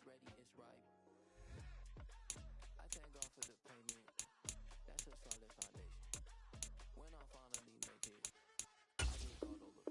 it's ready, it's ripe. I thank God for the payment. That's a solid foundation. When I finally make it, I'll get called over.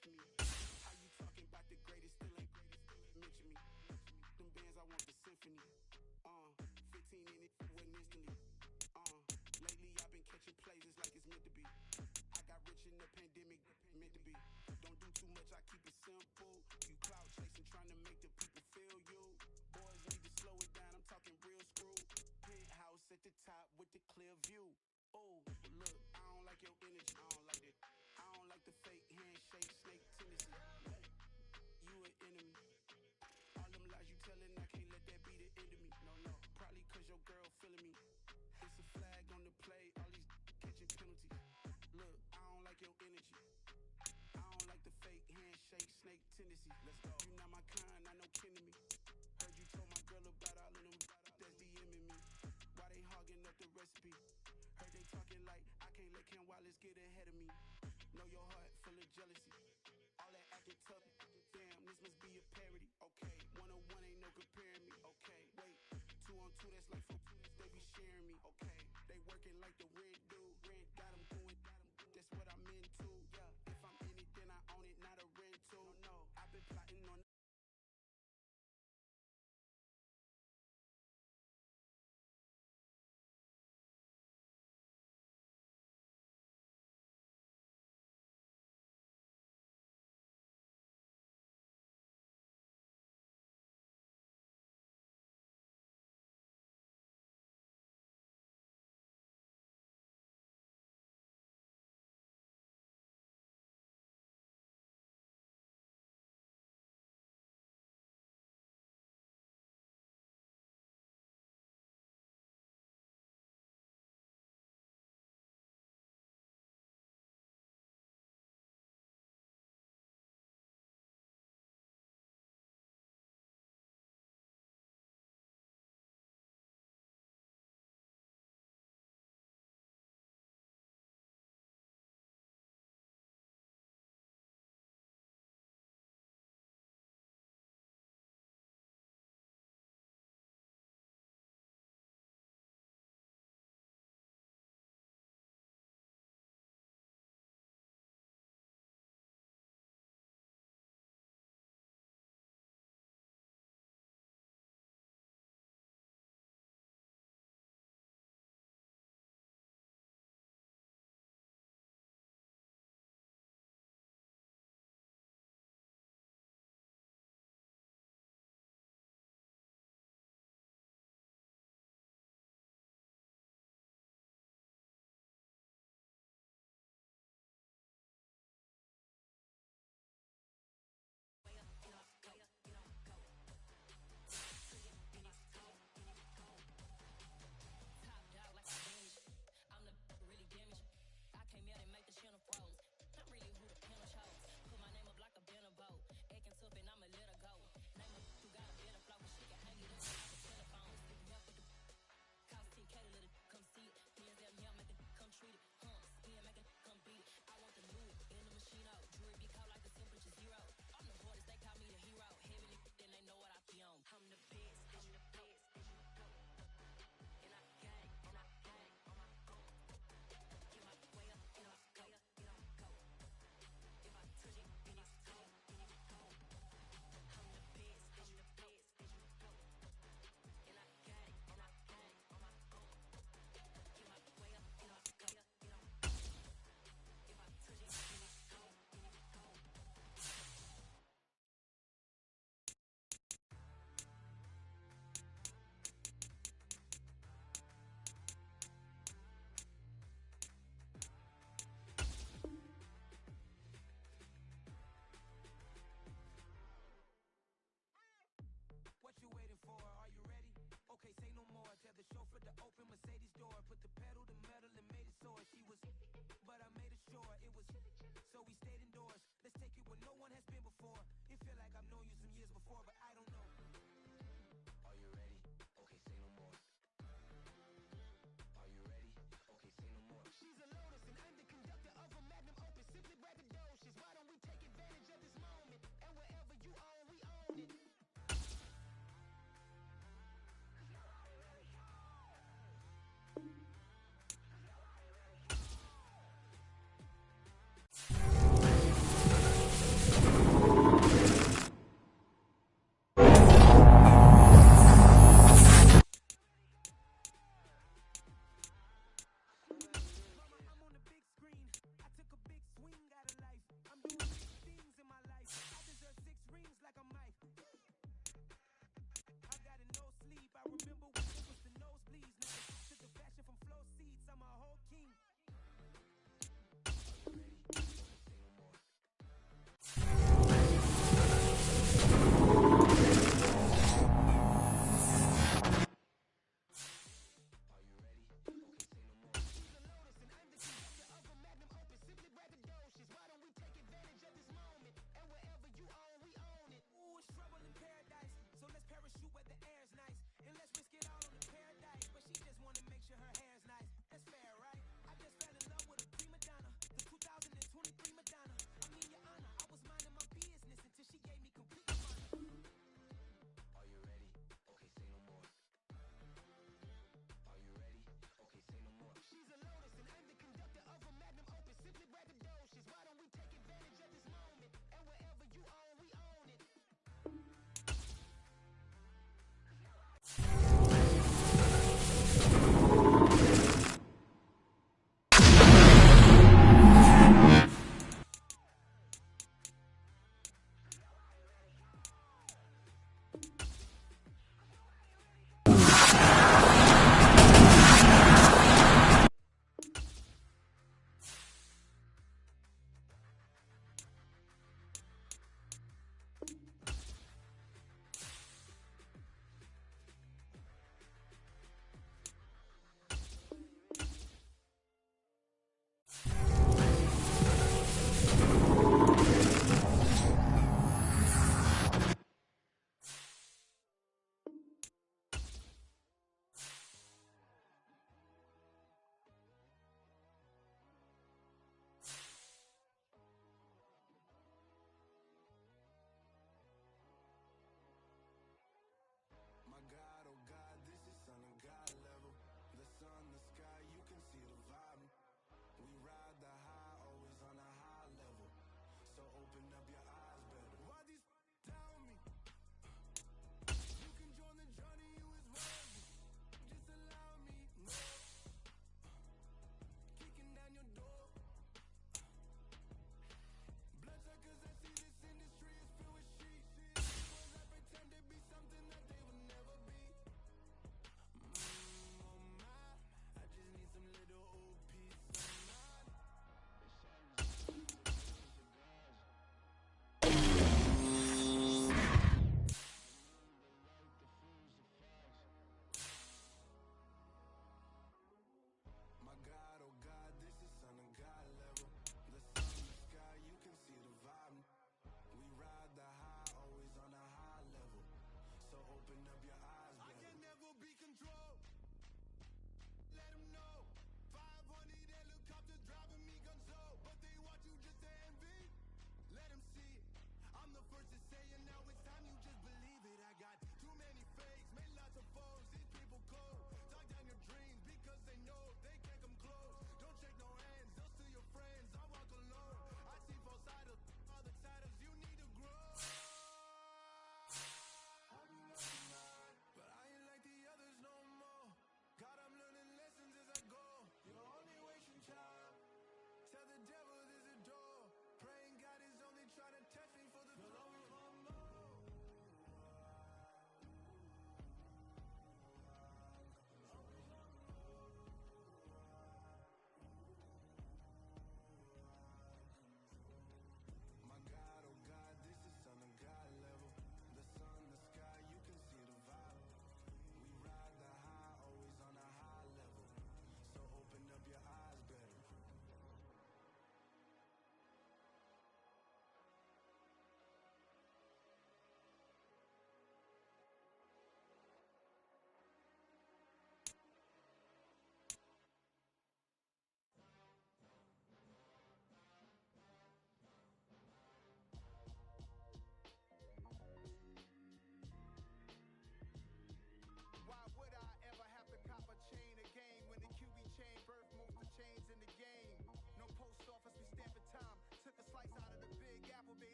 to me. How you talking about the greatest, still ain't mention me. Them bands, I want the symphony. 15 in it, went instantly. Lately I've been catching plays, it's like it's meant to be. I got rich in the pandemic, meant to be. Don't do too much, I keep it simple. You cloud chasing, trying to make the people feel you. Boys need to slow it down, I'm talking real screw. Penthouse at the top with the clear view. Oh, look, I don't like your energy, I don't like it. I don't like the fake handshake, snake tendency. You an enemy. All them lies you telling, I can't let that be the end of me. No, probably cause your girl feeling me. It's a flag on the play, all these catching penalties. Look, I don't like your energy. I don't like the fake handshake,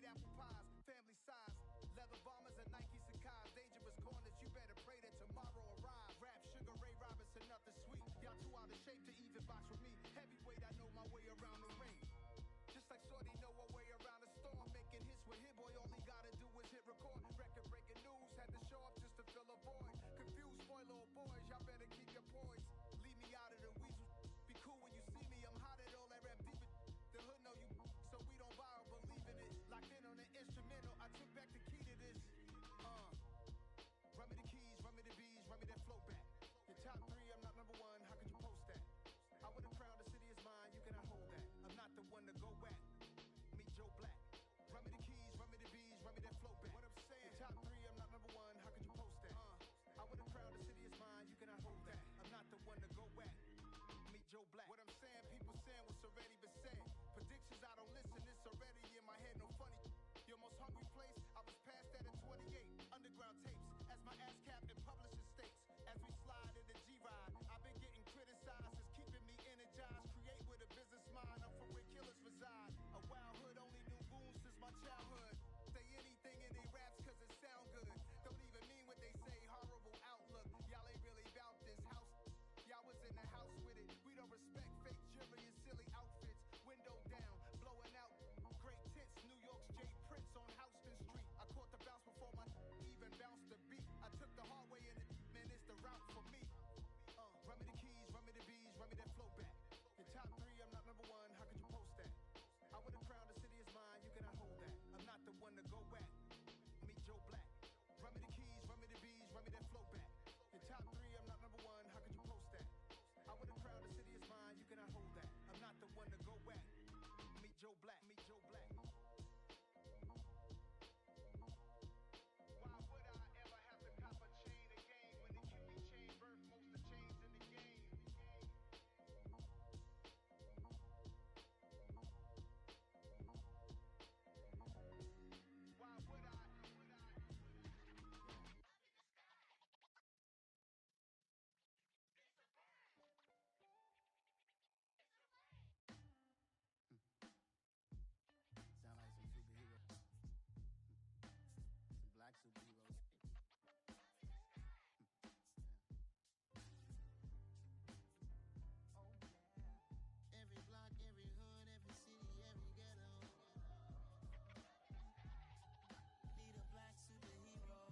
made apple pies, family size. Leather bombers and Nike Sacai's. Dangerous corners, you better pray that tomorrow arrives. Rap, Sugar Ray Robinson, nothing sweet. Y'all too out of shape to even box with me. Heavyweight, I know my way around the ring. Just like Shorty know her way around the storm. Making hits with Hit Boy, all he gotta do is hit record. Record breaking news, had to show up just to fill a void. Confused, spoil little boys, y'all better keep your poise. Leave me out of the weasel. Be cool when you see me, I'm hot at all that rap deep. The hood know you, so we don't borrow, believe in it. Locked in on the instrumental, I took back the key to this. Run me the keys, run me the bees, run me that flow back. Your top three, I'm not number one, how could you post that? I would've crowned the city is mine, you cannot hold that. I'm not the one to go back. Meet Joe Black. Run me the keys, run me the bees, run me that flow back. What I'm saying, your top three, I'm not number one, how could you post that? I would've crowned the city is mine, you cannot hold that. I'm not the one to go back. Meet Joe Black. What I'm saying, people saying what's already been said. Predictions, I don't listen, it's already in my head, no funny. Your most hungry place, I was past that at 28. Underground tapes, as my ass cap in publishing states. As we slide in the G-Ride, I've been getting criticized, it's keeping me energized. Create with a business mind, I'm from where killers reside. A wild hood, only knew goons since my childhood. Say anything in they raps cause it sound good. Don't even mean what they say, horrible outlook. Y'all ain't really bout this house. Y'all was in the house with it. We don't respect fake jewelry and silly outfits. Window down, blowing out great tits. New York's J. Prince on Houston Street. I caught the bounce before my even bounced the beat. I took the hard way in it, man, it's the route for me. Run me the keys, run me the bees, run me that flow back. Your top three, I'm not number one, how could you post that? I would've crowned the city is mine, you cannot hold that. I'm not the one to go back. Meet Joe Black. Run me the keys, run me the bees, run me that flow back. Your top three, I'm not number one, how could you post that? I would've crowned the city is mine, you cannot hold that. I'm not the one to go back. Meet Joe Black, meet Joe Black. Why would I ever have to cop a chain again when the cutie chain birthed most of the chains in the game? Why would I? Sound like some superhero. Some black superheroes. Every block, every hood, every city, every ghetto. Need a black superhero.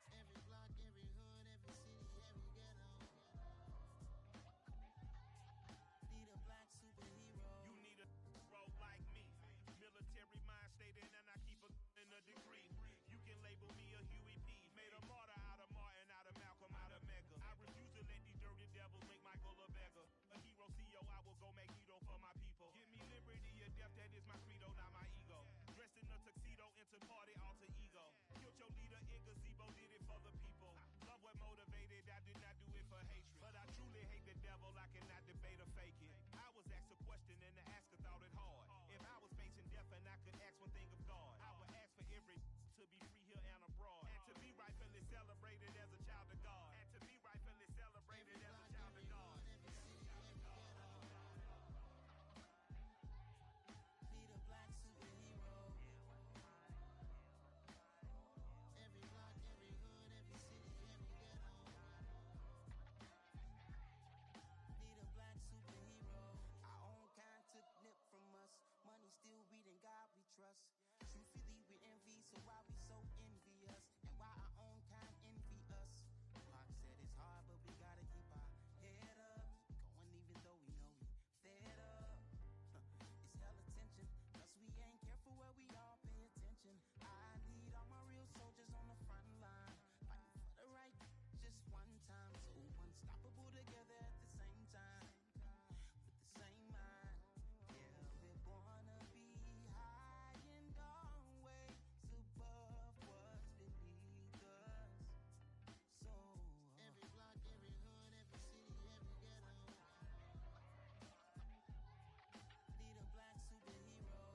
Every block, every hood, every city, every ghetto. Need a black superhero. You need a role like me. Military mind stated, and I keep in a degree. You can label me a Huey P. Made a martyr out of Martin, out of Malcolm, out of Mecca. I refuse to let these dirty devils make Michael a beggar. A hero CEO, I will go make hero for my people. Give me liberty or death, that is my credo, not my ego. Dressed in a tuxedo, into party, alter ego. Killed your leader in gazebo, did it for the people. Love what motivated, I did not do it for hatred. But I truly hate the devil, I cannot debate or fake it. I was asked a question and the asker thought it hard. If I was facing death and I could ask one thing of God, I would ask for every to be free here and abroad. And to be rightfully celebrated as a child of God. And to be rightfully celebrated as a child of God. Need a black superhero. Every block, every hood, every city, every ghetto. Need a black superhero. Our own kind took nip from us. Money still reading God we trust. Truthfully we envy, so why we so envious? And why our own kind envy us? Pac said it's hard, but we gotta keep our head up. Going even though we know we fed up. It's hella tension, cause we ain't careful where we all pay attention. I need all my real soldiers on the front line, fighting for the right just one time. So unstoppable together at the same time, with the same mind. Yeah, we're gonna be high and always above what's beneath us. So every block, every hood, every city, every ghetto. Need a black superhero.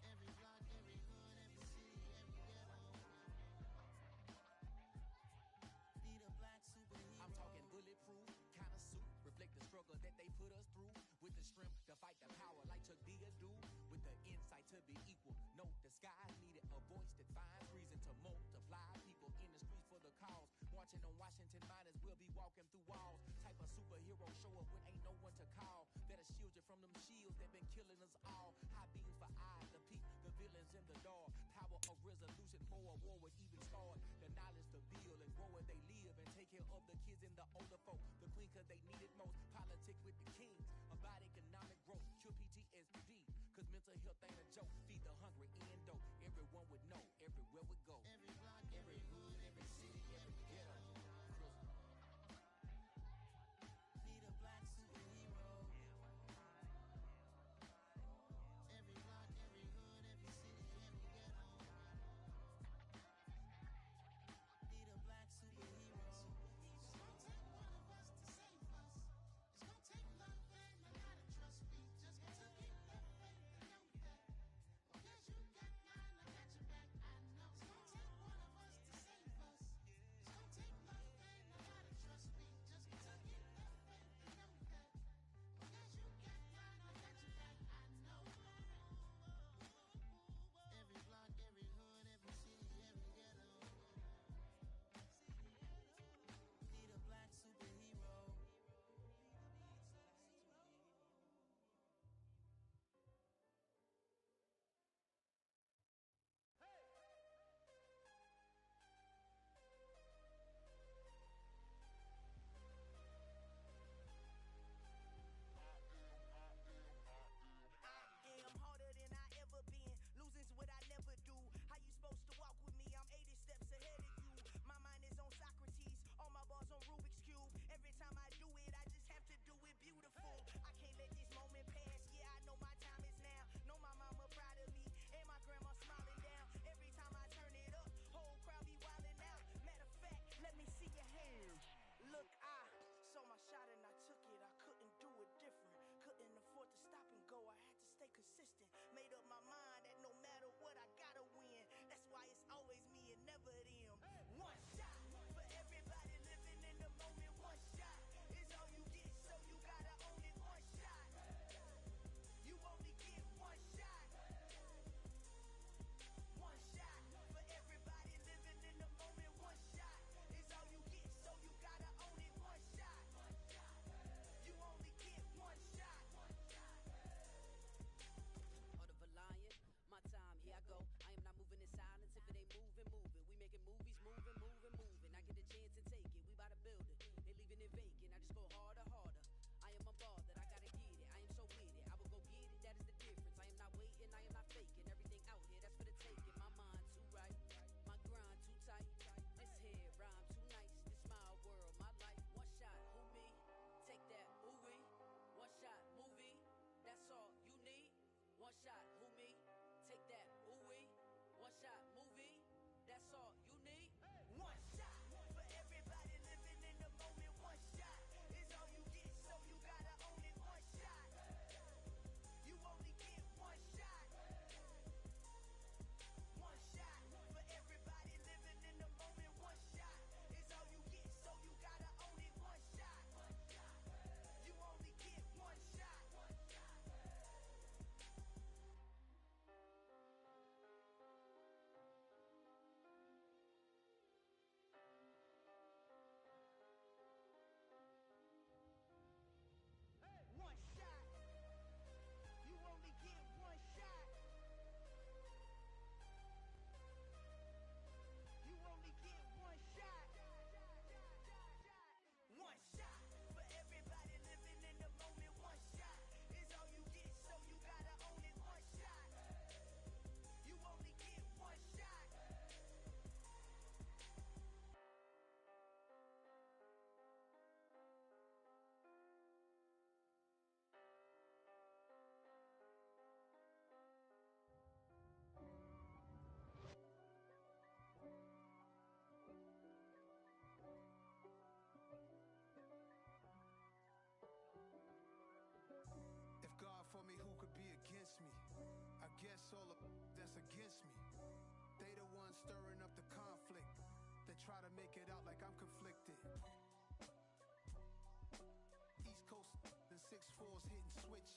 Every block, every hood, every city, every ghetto. Need a black superhero. I'm talking bulletproof kind of suit, reflect the struggle that they put us through. With the the strength to fight the power like Chuck D do, with the insight to be equal. No disguise needed, a voice that finds reason to multiply. People in the streets for the cause, marching on Washington miners will be walking through walls. Type of superhero show up when ain't no one to call. That'll shield you from them shields that been killing us all. High beams for eyes to peek the villains in the dark. Power of resolution for a war would even start. The knowledge to build and grow where they live and take care of the kids and the older folk. The queen cause they need it most. Politics with the kings about economic growth. Cure PTSD cause mental health ain't a joke. Feed the hungry and dope. Everyone would know everywhere we go. Every block, every hood, every city, every ghetto. Need a black superhero. Every block, every hood, every city, every ghetto. Need a black superhero. It's gonna take one of us to save us. It's gonna take love and a lot of trust. We just got to keep the faith and know that. Because you got mine, I got your back. I know. It's gonna take one of us to save us. It's gonna take love and a lot of trust. We just got to keep the faith and know that. Because you got mine, I got your back. I know. Every block, every hood, every city, every ghetto. Need a black superhero. I am harder than I ever been. Losing's what I never do. How you supposed to walk with me? I'm 80 steps ahead of you. My mind is on Socrates. All my bars on Rubik's Cube. Every time I do it, I just have to do it beautiful. I can't let this moment pass. Yeah, I know my time is now. Know my mama proud of me. And my grandma smiling down. Every time I turn it up, whole crowd be wilding out. Matter of fact, let me see your hands. Look, I saw my shot and I took it. I couldn't do it different. Couldn't afford to stop and go. I had to stay consistent. Made up my mind that no matter what, I gotta win. That's why it's always me and never them. One shot for everybody living in the moment. One shot is all you get, so you gotta own it. One shot. You only get one shot. One shot for everybody living in the moment. One shot is all you get, so you gotta own it. One shot. You only get one shot. Heart of a lion, my time, here I go. I am not moving in silence. If it ain't moving, moving. We making movies, moving, moving, moving. I get a chance to take it. We bout to build it. They leaving it vacant. I just go harder, harder. I am a ball that I gotta get it. I am so with it. I will go get it. That is the difference. I am not waiting. I am not faking. Everything out here, that's for the taking. My mind too right. My grind too tight. This head rhyme too nice. This my world, my life. One shot, who me? Take that, ooh wee. One shot, movie. That's all you need. One shot, who me? Take that, ooh wee. One shot, movie. That's all you need. One shot for everybody living in the moment. One shot is all you get, so you gotta own it. One shot. You only get one shot. One shot for everybody living in the moment. One shot is all you get, so you gotta own it. One shot. You only get one shot. One shot. You only get one shot. You only get one shot. One shot for everybody living in the moment. One shot is all you get, so you gotta own it. One shot. You only get one shot. If God for me, who could be against me? I guess all of that's against me. They the ones stirring up the conflict. They try to make it out like I'm conflicted. East Coast and 6'4's hitting switch.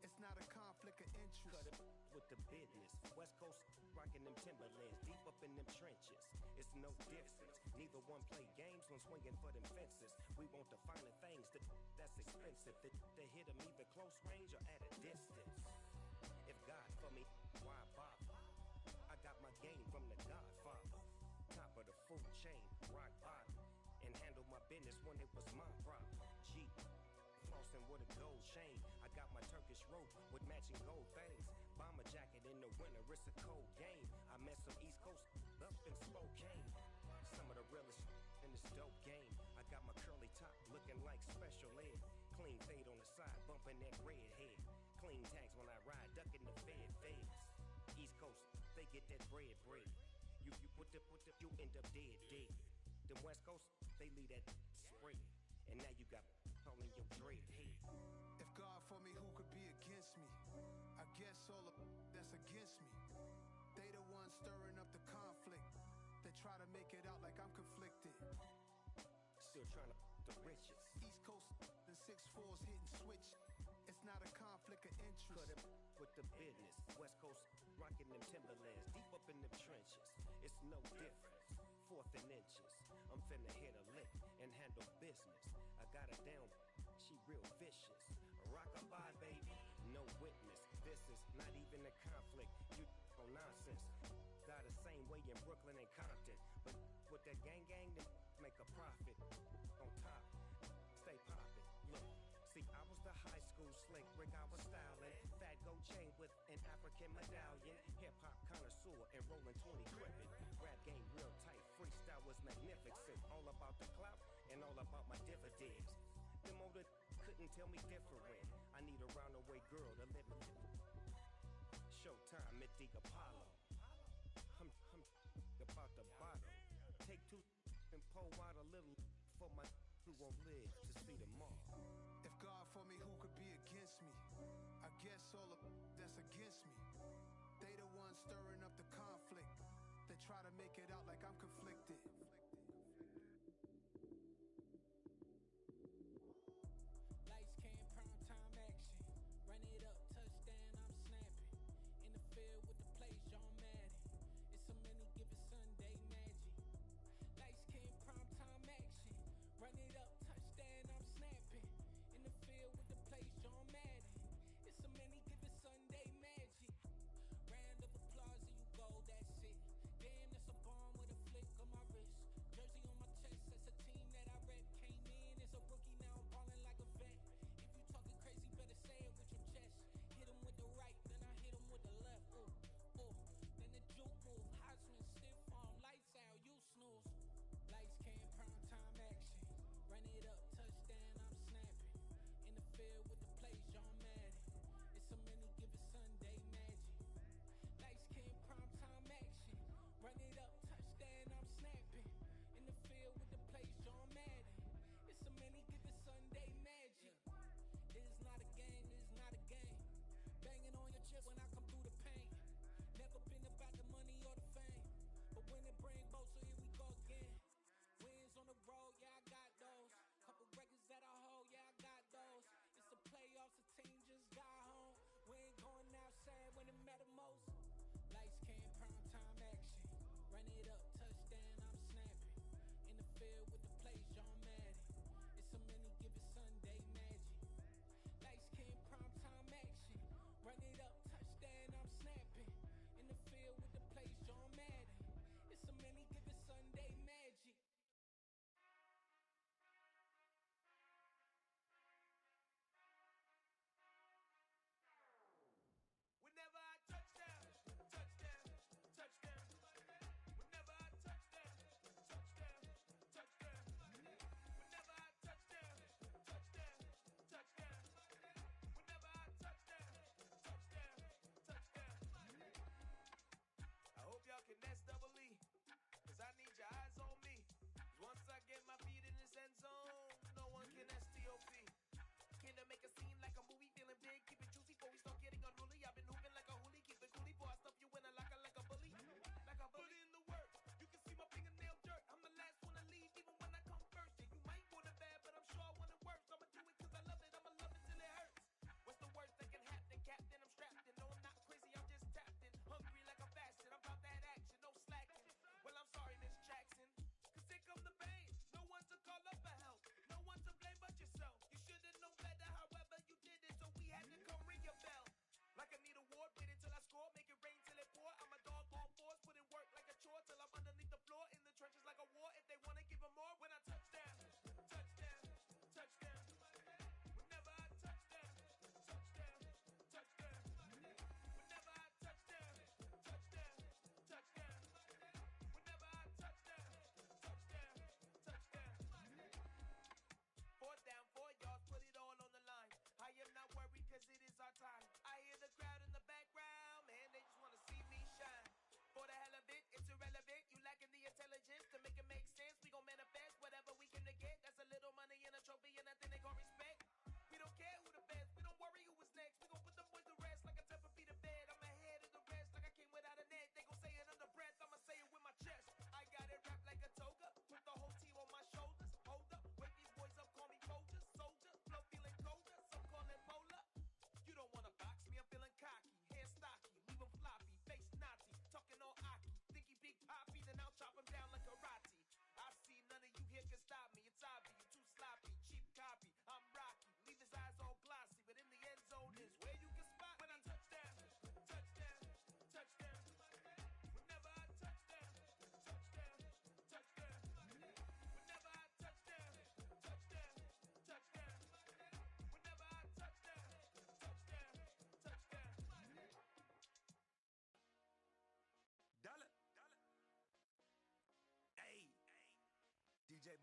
It's not a conflict of interest. Cut it with the business. West Coast rocking them Timberlands, deep up in them trenches. It's no difference. Neither one play games when swinging for them fences. We want the finer things that's expensive. They hit them either close range or at a distance. If God for me, why bother? I got my game from the Godfather. Top of the food chain, rock bottom. And handle my business when it was my problem. G, flossing with a gold chain. I got my Turkish rope with matching gold things. Bomber jacket in the winter, it's a cold game. I met some East Coast up in Spokane. Some of the realest in this dope game. I got my curly top looking like special ed. Clean fade on the side, bumping that red head. Clean tags when I ride, ducking the feds. East Coast, they get that bread. You you end up dead. Them West Coast, they leave that spread. And now you got all in your dread head. If God for me, who could be against me? I guess all of that's against me. They the ones stirring up the conflict. They try to make it out like I'm conflicted. Still trying to the riches. East Coast, the 6'4's hitting switch. It's not a conflict of interest. Cut it with the business. West Coast rocking them Timberlands, deep up in them trenches. It's no difference. Fourth and inches. I'm finna hit a lick and handle business. I got her down, she real vicious. Rock-a-bye, baby, no witness. This is not even a conflict. You on nonsense. Die the same way in Brooklyn and Compton. But with that gang, they make a profit. On top, stay poppin'. Look, see, I was the high school slick Rick, I was styling. Fat gold chain with an African medallion. Hip-hop connoisseur and rolling 20 gripping. Rap game real tight, freestyle was magnificent. All about the clout and all about my dividends. Them older couldn't tell me different. I need a roundaway girl to live in. Showtime at the Apollo. I'm about the bottom. Take two and pour out a little for my who won't live to see tomorrow. If God for me, who could be against me? I guess all of that's against me. They the ones stirring up the conflict. They try to make it out like I'm conflicted. Lights came, prime time action. Run it up, touchdown, I'm snapping. In the field with the play, John Madden. It's so many given Sunday magic. Lights came, prime time action. Run it up, touchdown, I'm snapping. In the field with the play, John Madden. It's so many given Sunday magic. Round of applause and you go, that's it. Damn, that's a bomb with a flick on my wrist.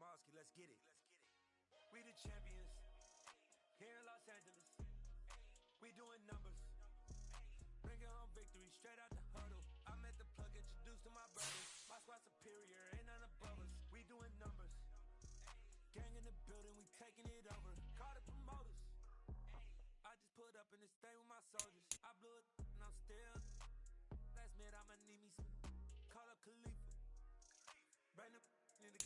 Mosky, let's get it. We the champions here in Los Angeles. We doing numbers, bringing home victory straight out the huddle. I met the plug, introduced to my brothers. My squad superior, ain't none above us. We doing numbers, gang in the building, we taking it over. Call the promoters. I just put up in this thing with my soldiers. I blew it and I'm still. Last minute I'ma need me some. Call up Khalifa. Bring them in the.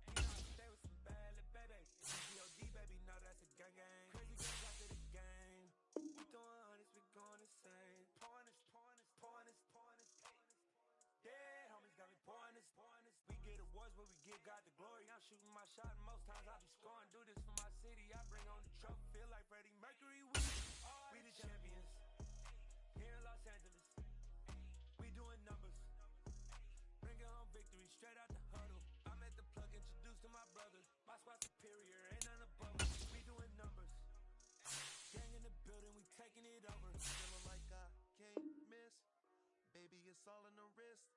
You know I stay with some bad little baby. GOD baby, know that's a gang gang. Crazy girls after the game. We throwing hundreds, we going insane. Pouring this. Yeah, homies got me pouring this. We get awards, but we give God the glory. I'm shooting my shot, and most times I be scoring. Do this for my city, I bring on the trophy. Feel like Freddie Mercury. We the champions here in Los Angeles. We doing numbers, bringing home victory straight out the huddle. I met the plug, introduced to my brother. My squad superior, ain't none above us. We doing numbers, gang in the building, we taking it over. Feeling like I can't miss. Baby, it's all in the wrist.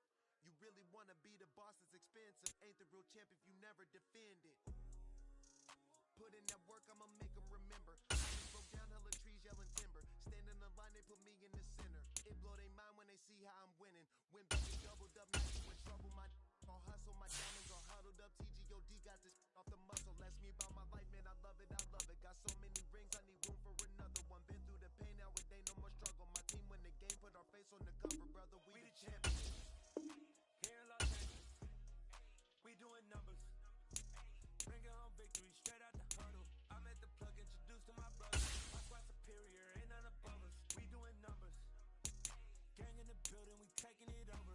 You really wanna be the boss, it's expensive. Ain't the real champ if you never defend it. Put in that work, I'ma make them remember. I just broke down hella trees, yelling timber. Stand in the line, they put me in the center. It blow their mind when they see how I'm winning. Win back and doubled up, now you in trouble. My all hustle, my diamonds all huddled up. TGOD got this off the muscle. Ask me about my life, man, I love it, Got so many rings, I need room for another one. Been through the pain, now it ain't no more struggle. My team win the game, put our face on the cover, brother. We the champions here in Los Angeles. We doing numbers, bringing home victory straight out the huddle. I met the plug, introduced to my brother. My squad superior, ain't none above us. We doing numbers, gang in the building, we taking it over.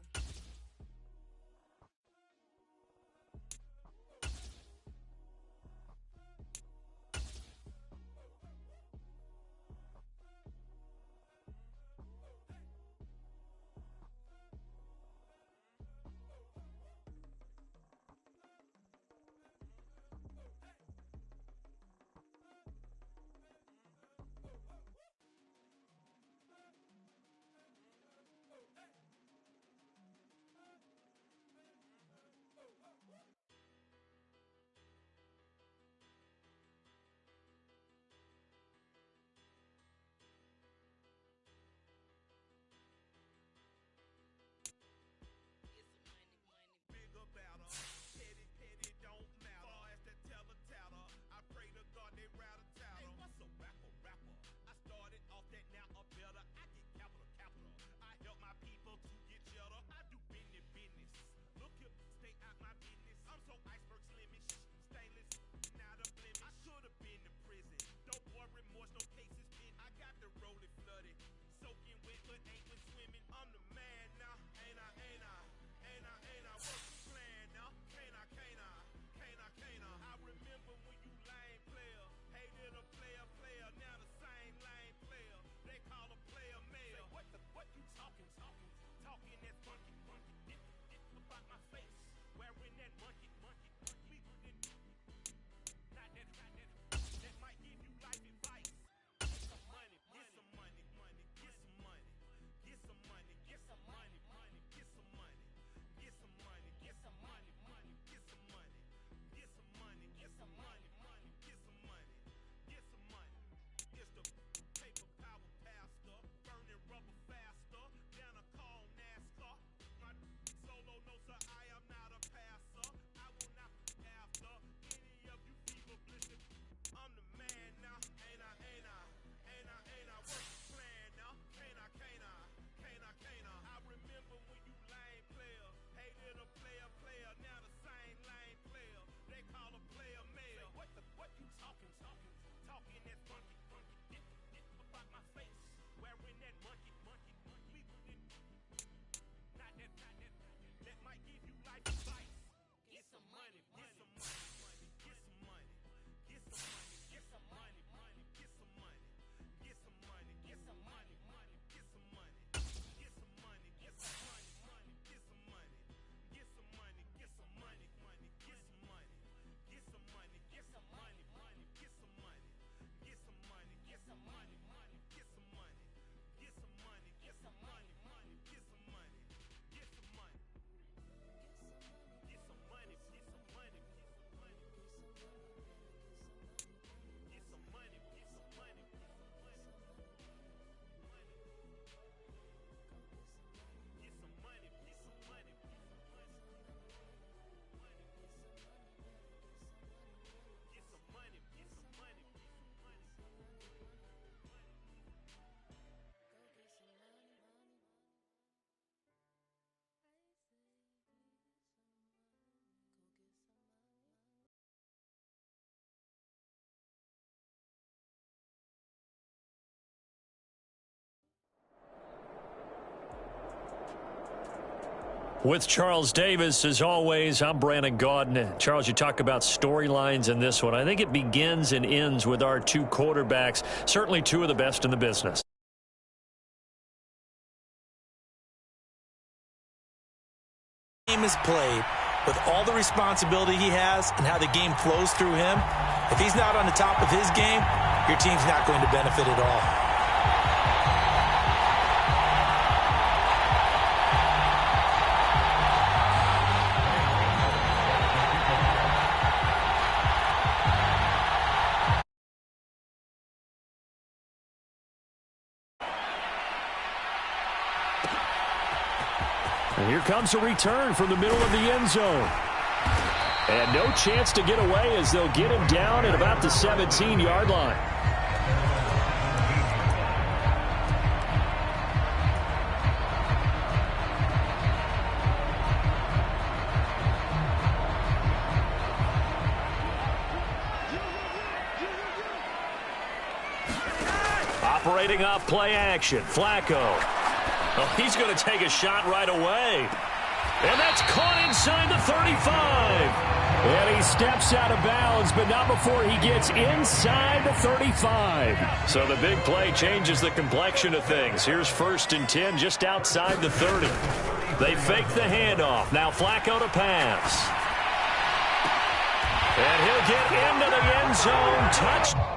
With Charles Davis, as always, I'm Brandon Gaudin. Charles, you talk about storylines in this one. I think it begins and ends with our two quarterbacks, certainly two of the best in the business. Game is played with all the responsibility he has and how the game flows through him. If he's not on the top of his game, your team's not going to benefit at all. And here comes a return from the middle of the end zone. And no chance to get away as they'll get him down at about the 17-yard line. Operating off play action, Flacco. Oh, he's going to take a shot right away. And that's caught inside the 35. And he steps out of bounds, but not before he gets inside the 35. So the big play changes the complexion of things. Here's 1st and 10 just outside the 30. They fake the handoff. Now Flacco to pass. And he'll get into the end zone. Touchdown.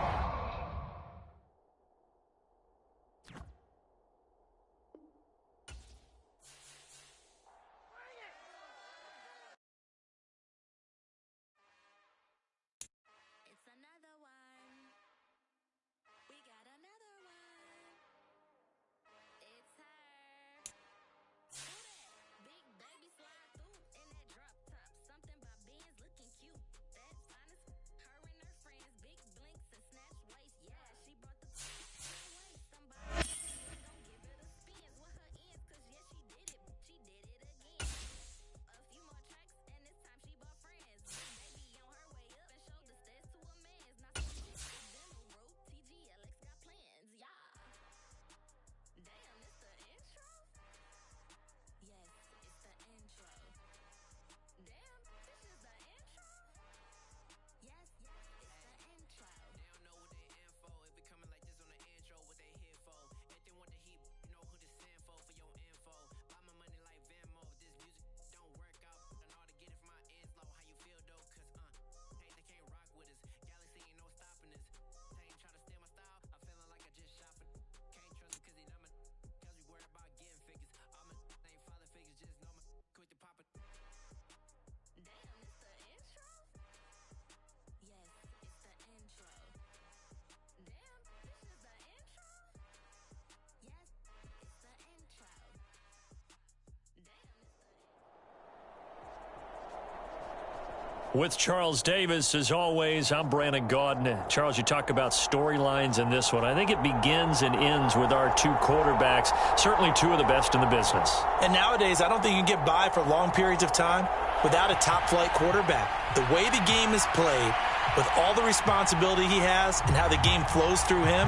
With Charles Davis, as always, I'm Brandon Gaudin. Charles, you talk about storylines in this one. I think it begins and ends with our two quarterbacks, certainly two of the best in the business. And nowadays, I don't think you can get by for long periods of time without a top-flight quarterback. The way the game is played, with all the responsibility he has and how the game flows through him,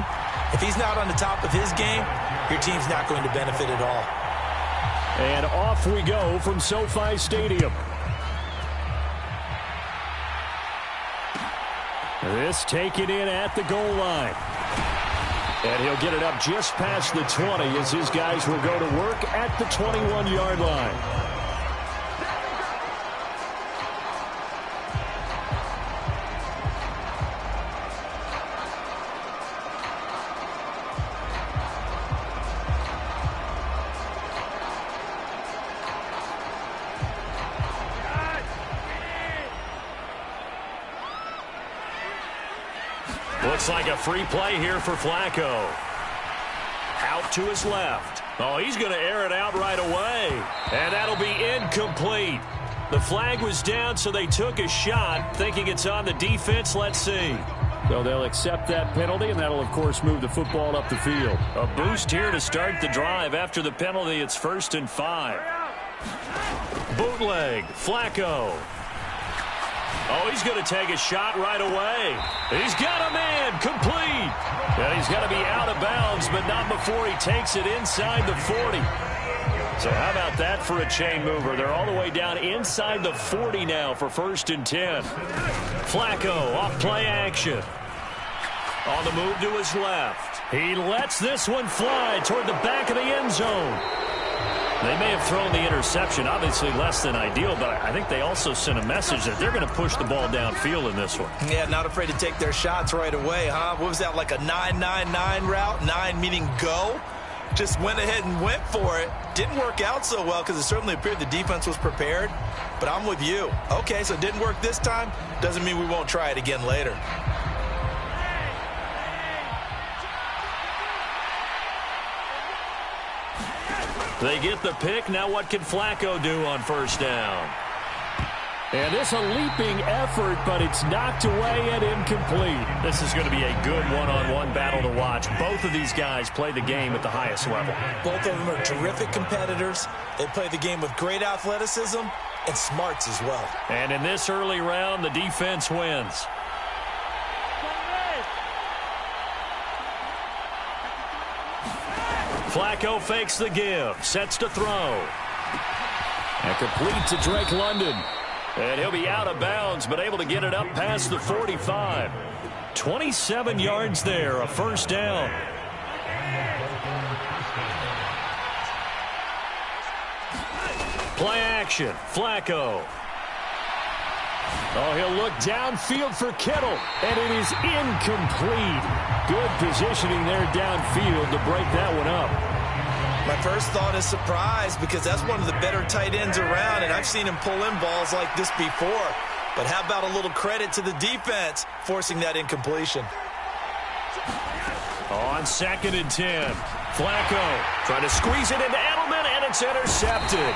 if he's not on the top of his game, your team's not going to benefit at all. And off we go from SoFi Stadium. This taken in at the goal line. And he'll get it up just past the 20 as his guys will go to work at the 21-yard line. Looks like a free play here for Flacco. Out to his left. Oh, he's going to air it out right away. And that'll be incomplete. The flag was down, so they took a shot, thinking it's on the defense. Let's see. So they'll accept that penalty, and that'll, of course, move the football up the field. A boost here to start the drive. After the penalty, it's 1st and 5. Bootleg. Flacco. Oh, he's going to take a shot right away. He's got a man, complete. And he's got to be out of bounds, but not before he takes it inside the 40. So how about that for a chain mover? They're all the way down inside the 40 now for 1st and 10. Flacco off play action. On the move to his left. He lets this one fly toward the back of the end zone. They may have thrown the interception, obviously less than ideal, but I think they also sent a message that they're going to push the ball downfield in this one. Yeah, not afraid to take their shots right away, huh? What was that, like a 9-9-9 route? 9 meaning go? Just went ahead and went for it. Didn't work out so well because it certainly appeared the defense was prepared. But I'm with you. Okay, so it didn't work this time. Doesn't mean we won't try it again later. They get the pick. Now what can Flacco do on 1st down? And it's a leaping effort, but it's knocked away and incomplete. This is going to be a good one-on-one battle to watch. Both of these guys play the game at the highest level. Both of them are terrific competitors. They play the game with great athleticism and smarts as well. And in this early round, the defense wins. Flacco fakes the give, sets to throw. And complete to Drake London. And he'll be out of bounds, but able to get it up past the 45. 27 yards there, a 1st down. Play action, Flacco. Oh, he'll look downfield for Kittle, and it is incomplete. Good positioning there downfield to break that one up. My first thought is surprise because that's one of the better tight ends around, and I've seen him pull in balls like this before. But how about a little credit to the defense forcing that incompletion? On 2nd and 10, Flacco trying to squeeze it into Edelman, and it's intercepted.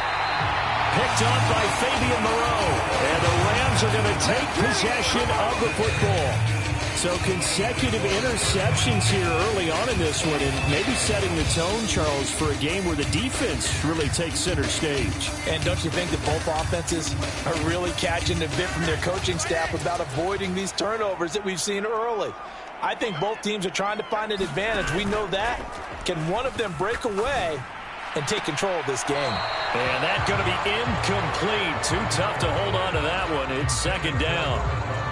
Picked up by Fabian Moreau, and the Rams are going to take possession of the football. So consecutive interceptions here early on in this one, and maybe setting the tone, Charles, for a game where the defense really takes center stage. And don't you think that both offenses are really catching a bit from their coaching staff about avoiding these turnovers that we've seen early? I think both teams are trying to find an advantage. We know that. Can one of them break away and take control of this game? And that's going to be incomplete. Too tough to hold on to that one. It's 2nd down.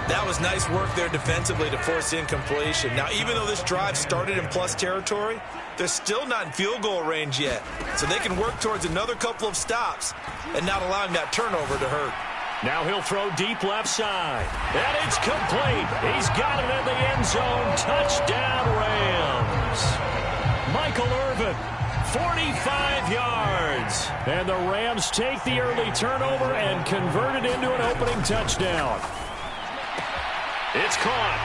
That was nice work there defensively to force incompletion. Now, even though this drive started in plus territory, they're still not in field goal range yet. So they can work towards another couple of stops and not allowing that turnover to hurt. Now he'll throw deep left side. And it's complete. He's got it in the end zone. Touchdown, Rams. Michael Irvin, 45 yards. And the Rams take the early turnover and convert it into an opening touchdown. It's caught,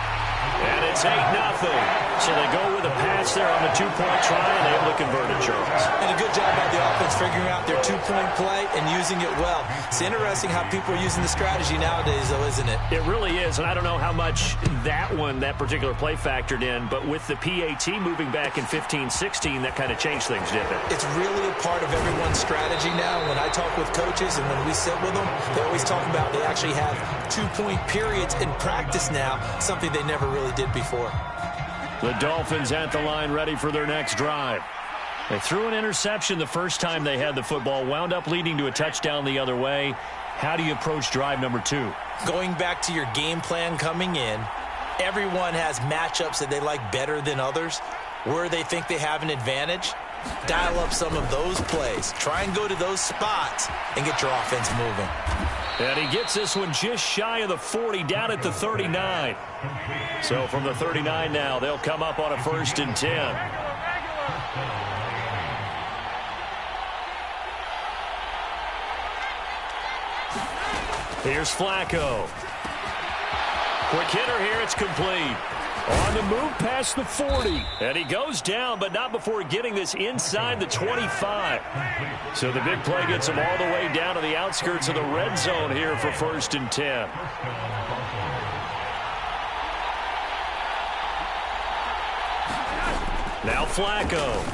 and it's 8-0. So they go with a pass there on the 2-point try, and able to convert it, Charles. And a good job by the offense figuring out their 2-point play and using it well. It's interesting how people are using the strategy nowadays, though, isn't it? It really is, and I don't know how much that particular play factored in, but with the PAT moving back in 15-16, that kind of changed things, didn't it? It's really a part of everyone's strategy now. When I talk with coaches and when we sit with them, they always talk about they actually have 2-point periods in practice now, something they never really did before. The Dolphins at the line ready for their next drive. They threw an interception the first time they had the football, wound up leading to a touchdown the other way. How do you approach drive number 2? Going back to your game plan coming in, everyone has matchups that they like better than others. Where they think they have an advantage, dial up some of those plays. Try and go to those spots and get your offense moving. And he gets this one just shy of the 40, down at the 39. So from the 39 now, they'll come up on a 1st and 10. Here's Flacco. Quick hitter here, it's complete. On the move past the 40. And he goes down, but not before getting this inside the 25. So the big play gets him all the way down to the outskirts of the red zone here for 1st and 10. Now Flacco.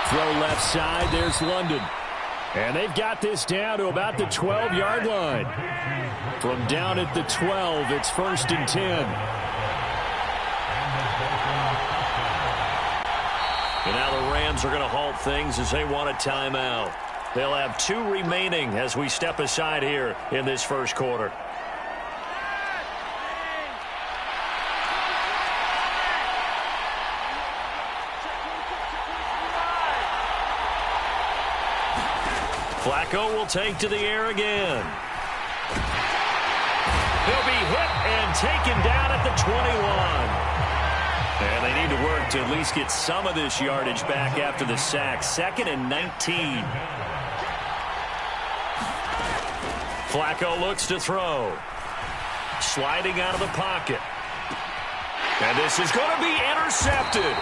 Throw left side, there's London. And they've got this down to about the 12-yard line. From down at the 12, it's 1st and 10. And now the Rams Rams are going to halt things as they want a timeout. They'll have 2 remaining as we step aside here in this first quarter. Flacco will take to the air again. He'll be hit and taken down at the 21. And they need to work to at least get some of this yardage back after the sack. 2nd and 19. Flacco looks to throw. Sliding out of the pocket. And this is going to be intercepted.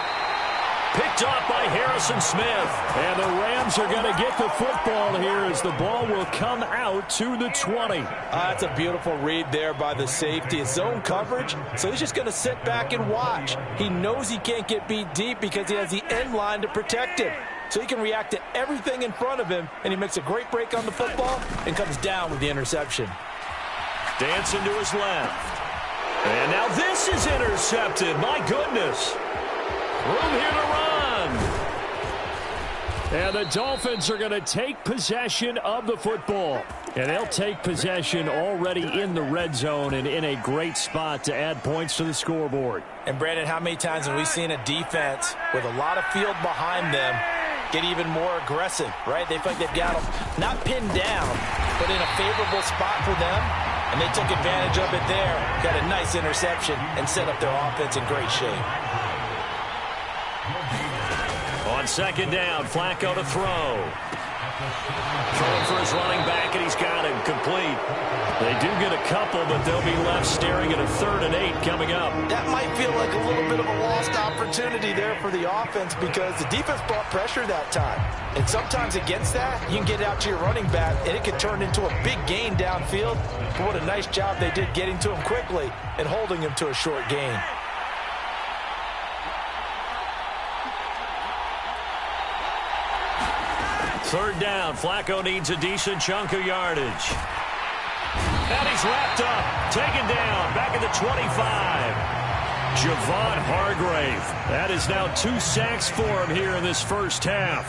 Picked off by Harrison Smith. And the Rams are going to get the football here as the ball will come out to the 20. That's a beautiful read there by the safety. It's zone coverage, so he's just going to sit back and watch. He knows he can't get beat deep because he has the end line to protect him. So he can react to everything in front of him, and he makes a great break on the football and comes down with the interception. Dancing to his left. And now this is intercepted. My goodness. Room here to run. And the Dolphins are going to take possession of the football. And they'll take possession already in the red zone and in a great spot to add points to the scoreboard. And, Brandon, how many times have we seen a defense with a lot of field behind them get even more aggressive, right? They feel like they've got them not pinned down, but in a favorable spot for them. And they took advantage of it there. Got a nice interception and set up their offense in great shape. On 2nd down, Flacco to throw. Throwing for his running back, and he's got him complete. They do get a couple, but they'll be left staring at a 3rd and 8 coming up. That might feel like a little bit of a lost opportunity there for the offense because the defense brought pressure that time. And sometimes against that, you can get out to your running back, and it can turn into a big gain downfield. But what a nice job they did getting to him quickly and holding him to a short gain. Third down, Flacco needs a decent chunk of yardage. And he's wrapped up, taken down, back at the 25. Javon Hargrave. That is now 2 sacks for him here in this first half.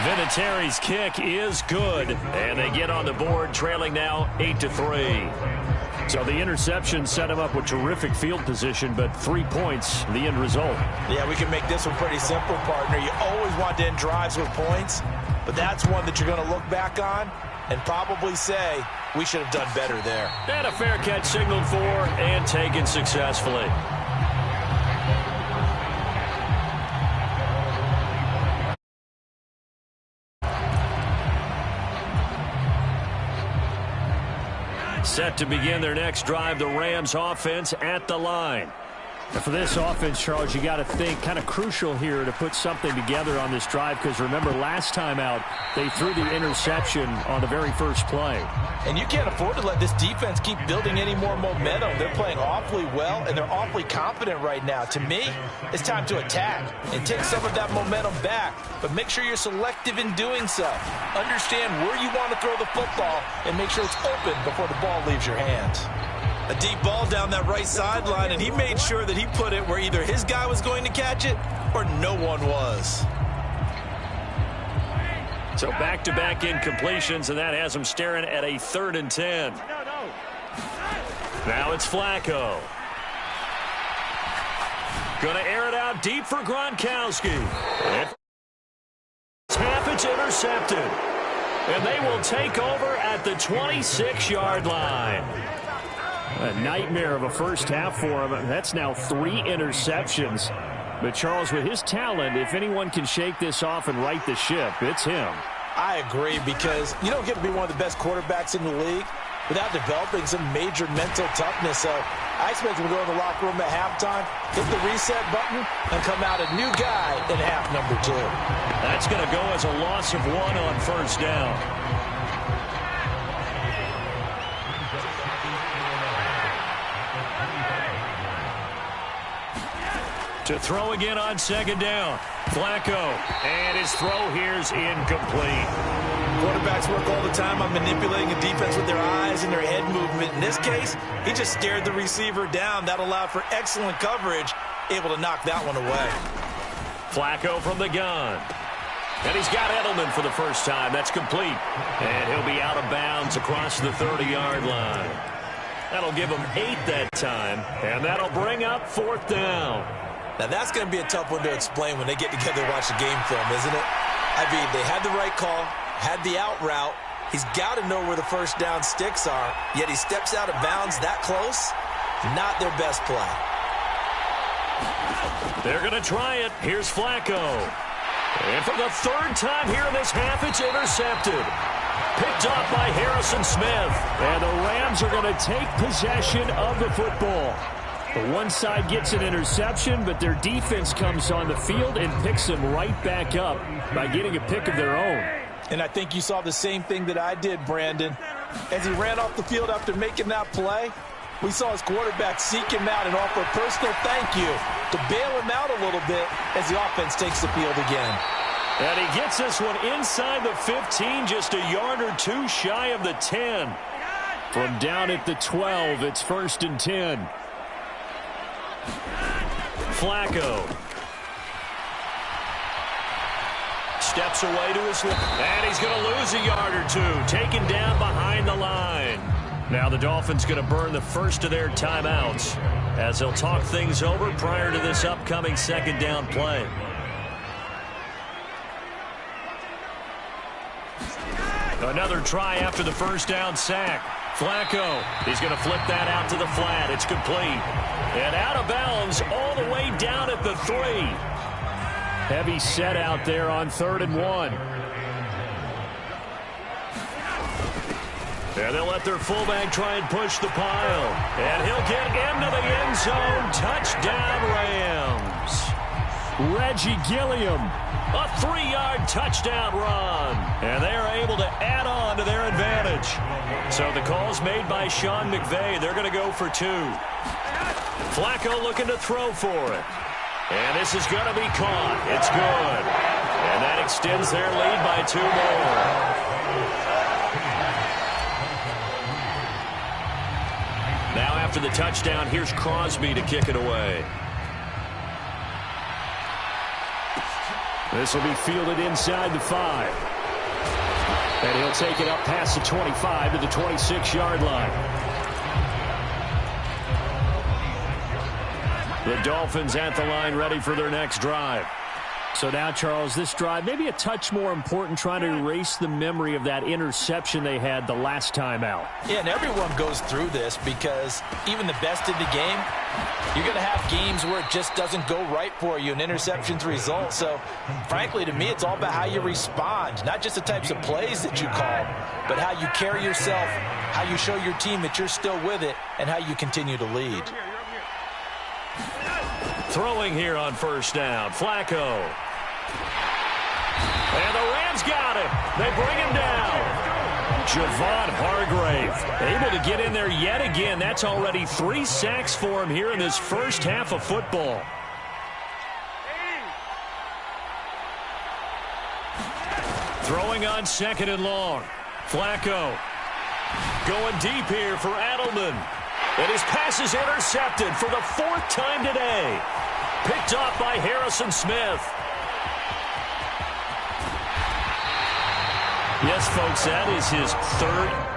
Vinatieri's kick is good. And they get on the board, trailing now 8-3. So the interception set him up with terrific field position, but 3 points, the end result. Yeah, we can make this one pretty simple, partner. You always want to end drives with points, but that's one that you're going to look back on and probably say, we should have done better there. And a fair catch signaled for and taken successfully. Set to begin their next drive, the Rams offense at the line. And for this offense, Charles, you got to think kind of crucial here to put something together on this drive because remember last time out, they threw the interception on the very first play. And you can't afford to let this defense keep building any more momentum. They're playing awfully well, and they're awfully confident right now. To me, it's time to attack and take some of that momentum back, but make sure you're selective in doing so. Understand where you want to throw the football and make sure it's open before the ball leaves your hands. A deep ball down that right sideline, and he made sure that he put it where either his guy was going to catch it or no one was. So back-to-back incompletions, and that has him staring at a 3rd and 10. Now it's Flacco. Going to air it out deep for Gronkowski. It's half, it's intercepted. And they will take over at the 26-yard line. A nightmare of a first half for him. That's now 3 interceptions. But, Charles, with his talent, if anyone can shake this off and right the ship, it's him. I agree because you don't get to be one of the best quarterbacks in the league without developing some major mental toughness. So I expect him to go in the locker room at halftime, hit the reset button, and come out a new guy in half number 2. That's going to go as a loss of 1 on first down. To throw again on 2nd down. Flacco. And his throw here's incomplete. Quarterbacks work all the time on manipulating a defense with their eyes and their head movement. In this case, he just stared the receiver down. That allowed for excellent coverage, able to knock that one away. Flacco from the gun. And he's got Edelman for the first time. That's complete. And he'll be out of bounds across the 30-yard line. That'll give him 8 that time, and that'll bring up 4th down. Now, that's going to be a tough one to explain when they get together and watch the game film, isn't it? I mean, they had the right call, had the out route. He's got to know where the first down sticks are, yet he steps out of bounds that close. Not their best play. They're going to try it. Here's Flacco. And for the 3rd time here in this half, it's intercepted. Picked off by Harrison Smith. And the Rams are going to take possession of the football. The one side gets an interception, but their defense comes on the field and picks them right back up by getting a pick of their own. And I think you saw the same thing that I did, Brandon. As he ran off the field after making that play, we saw his quarterback seek him out and offer a personal thank you to bail him out a little bit as the offense takes the field again. And he gets this one inside the 15, just a yard or 2 shy of the 10. From down at the 12, it's 1st and 10. Flacco steps away to his left, and he's going to lose a yard or 2, taken down behind the line. Now the Dolphins going to burn the first of their timeouts as they'll talk things over prior to this upcoming 2nd down play. Another try after the 1st down sack. Flacco, he's going to flip that out to the flat. It's complete. And out of bounds all the way down at the 3. Heavy set out there on 3rd and 1. And they'll let their fullback try and push the pile. And he'll get into the end zone. Touchdown, Rams. Reggie Gilliam, a 3-yard touchdown run. And they are able to add on to their advantage. So the call's made by Sean McVay. They're going to go for 2. Flacco looking to throw for it. And this is going to be caught. It's good. And that extends their lead by 2 more. Now after the touchdown, here's Crosby to kick it away. This will be fielded inside the 5. And he'll take it up past the 25 to the 26-yard line. The Dolphins at the line ready for their next drive. So now, Charles, this drive maybe a touch more important, trying to erase the memory of that interception they had the last time out. Yeah, and everyone goes through this because even the best in the game, you're going to have games where it just doesn't go right for you, and interceptions result. So, frankly, to me, it's all about how you respond, not just the types of plays that you call, but how you carry yourself, how you show your team that you're still with it, and how you continue to lead. Throwing here on 1st down, Flacco. And the Rams got him. They bring him down. Javon Hargrave able to get in there yet again. That's already 3 sacks for him here in this first half of football. Throwing on 2nd and long. Flacco going deep here for Edelman. And his pass is intercepted for the 4th time today. Picked off by Harrison Smith. Yes, folks, that is his 3rd